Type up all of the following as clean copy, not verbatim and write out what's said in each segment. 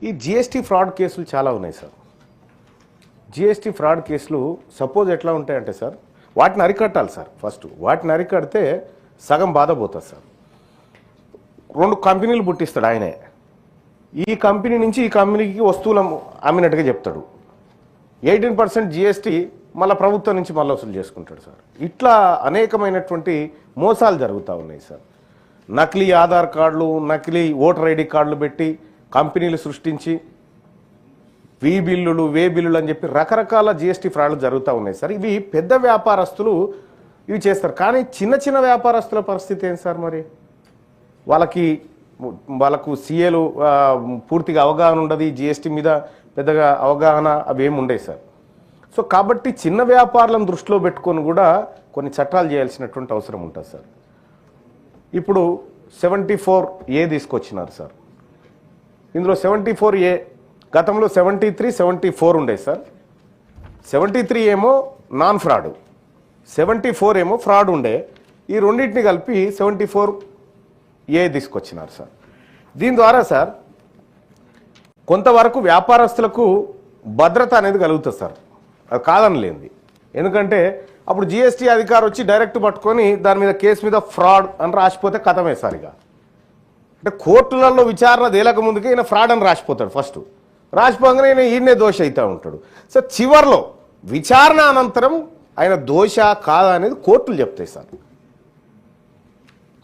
ఈ GST fraud కేసులు చాలా ఉన్నాయి సార్. జిఎస్టీ ఫ్రాడ్ కేసులు సపోజ్ ఎట్లా ఉంటాయంటే సార్, వాటిని అరికట్టాలి సార్. ఫస్ట్ వాటిని అరికడితే సగం బాధ పోతుంది సార్. 2 కంపెనీలు పుట్టిస్తాడు ఆయనే. ఈ కంపెనీ నుంచి ఈ కంపెనీకి వస్తువులు అమ్మినట్టుగా చెప్తాడు. 18% జిఎస్టీ మళ్ళీ ప్రభుత్వం నుంచి మళ్ళీ వసూలు చేసుకుంటాడు సార్. ఇట్లా అనేకమైనటువంటి మోసాలు జరుగుతూ ఉన్నాయి సార్. నకిలీ ఆధార్ కార్డులు, నకిలీ ఓటర్ ఐడి కార్డులు పెట్టి కంపెనీలు సృష్టించి వే బిల్లులు అని చెప్పి రకరకాల జిఎస్టీ ఫ్రాడ్లు జరుగుతూ ఉన్నాయి సార్. ఇవి పెద్ద వ్యాపారస్తులు ఇవి చేస్తారు. కానీ చిన్న చిన్న వ్యాపారస్తుల పరిస్థితి ఏంటి సార్? మరి వాళ్ళకు సీఏలు పూర్తిగా అవగాహన ఉండదు, జిఎస్టీ మీద పెద్దగా అవగాహన అవి ఏమి ఉండవు సార్. సో కాబట్టి చిన్న వ్యాపారాలను దృష్టిలో పెట్టుకొని కూడా కొన్ని చట్టాలు చేయాల్సినటువంటి అవసరం ఉంటుంది సార్. ఇప్పుడు 74A తీసుకొచ్చినారు సార్. ఇందులో 74A గతంలో 73, 74 ఉండే సార్. 73 ఏమో నాన్ ఫ్రాడ్, 74 ఏమో ఫ్రాడ్ ఉండే. ఈ రెండింటిని కలిపి 74A తీసుకొచ్చినారు సార్. దీని ద్వారా సార్ కొంతవరకు వ్యాపారస్తులకు భద్రత అనేది కలుగుతుంది సార్. అది కాదనలేంది. ఎందుకంటే అప్పుడు జిఎస్టీ అధికారి వచ్చి డైరెక్ట్ పట్టుకొని దాని మీద కేసు మీద ఫ్రాడ్ అని రాసిపోతే కథమే సార్. ఇక అంటే కోర్టులలో విచారణ తేలక ముందుకే ఈయన ఫ్రాడ్ అని రాసిపోతాడు. ఫస్ట్ రాసిపోగానే ఈయనే దోష అవుతూ ఉంటాడు. సో చివరిలో విచారణ అనంతరం ఆయన దోష కాదా అనేది కోర్టులు చెప్తాయి సార్.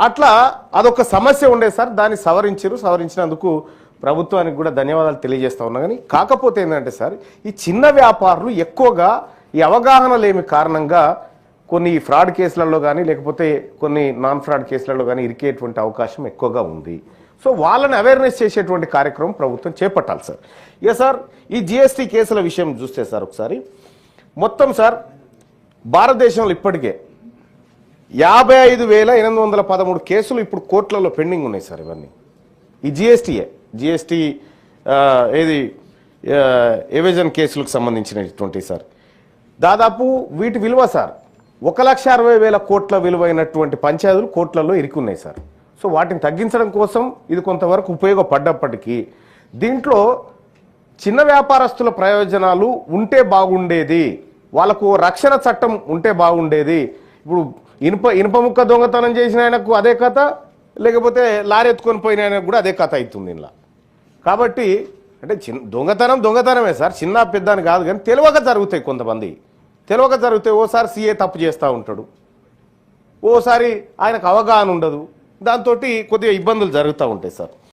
అట్లా అదొక సమస్య ఉండే సార్. దాన్ని సవరించినందుకు ప్రభుత్వానికి కూడా ధన్యవాదాలు తెలియజేస్తా ఉన్నా. కానీ కాకపోతే ఏంటంటే సార్, ఈ చిన్న వ్యాపారులు ఎక్కువగా ఈ అవగాహన లేని కారణంగా కొన్ని ఫ్రాడ్ కేసులలో కానీ లేకపోతే కొన్ని నాన్ ఫ్రాడ్ కేసులలో కానీ ఇరికేటువంటి అవకాశం ఎక్కువగా ఉంది. సో వాళ్ళని అవేర్నెస్ చేసేటువంటి కార్యక్రమం ప్రభుత్వం చేపట్టాలి సార్. ఇక సార్ ఈ జిఎస్టీ కేసుల విషయం చూస్తే సార్ ఒకసారి మొత్తం సార్ భారతదేశంలో ఇప్పటికే 55,813 కేసులు ఇప్పుడు కోర్టులలో పెండింగ్ ఉన్నాయి సార్. ఇవన్నీ ఈ జిఎస్టీ ఎవేజన్ కేసులకు సంబంధించినటువంటి సార్. దాదాపు వీటి విలువ సార్ 1,60,000 కోట్ల విలువైనటువంటి పంచాయతీలు కోట్లలో ఇరుక్కున్నాయి సార్. సో వాటిని తగ్గించడం కోసం ఇది కొంతవరకు ఉపయోగపడ్డప్పటికీ దీంట్లో చిన్న వ్యాపారస్తుల ప్రయోజనాలు ఉంటే బాగుండేది, వాళ్ళకు రక్షణ చట్టం ఉంటే బాగుండేది. ఇప్పుడు ఇనుప ముక్క దొంగతనం చేసిన ఆయనకు అదే కథ, లేకపోతే లారీ ఎత్తుకొని పోయిన ఆయనకు కూడా అదే కథ అవుతుంది ఇలా. కాబట్టి అంటే దొంగతనమే సార్, చిన్న పెద్ద అని కాదు. కానీ తెలియక జరుగుతాయి. కొంతమంది తెలియక జరుగుతాయి. ఓసారి సీఏ తప్పు చేస్తూ ఉంటాడు, ఓసారి ఆయనకు అవగాహన ఉండదు. దాంతో కొద్దిగా ఇబ్బందులు జరుగుతూ ఉంటాయి సార్.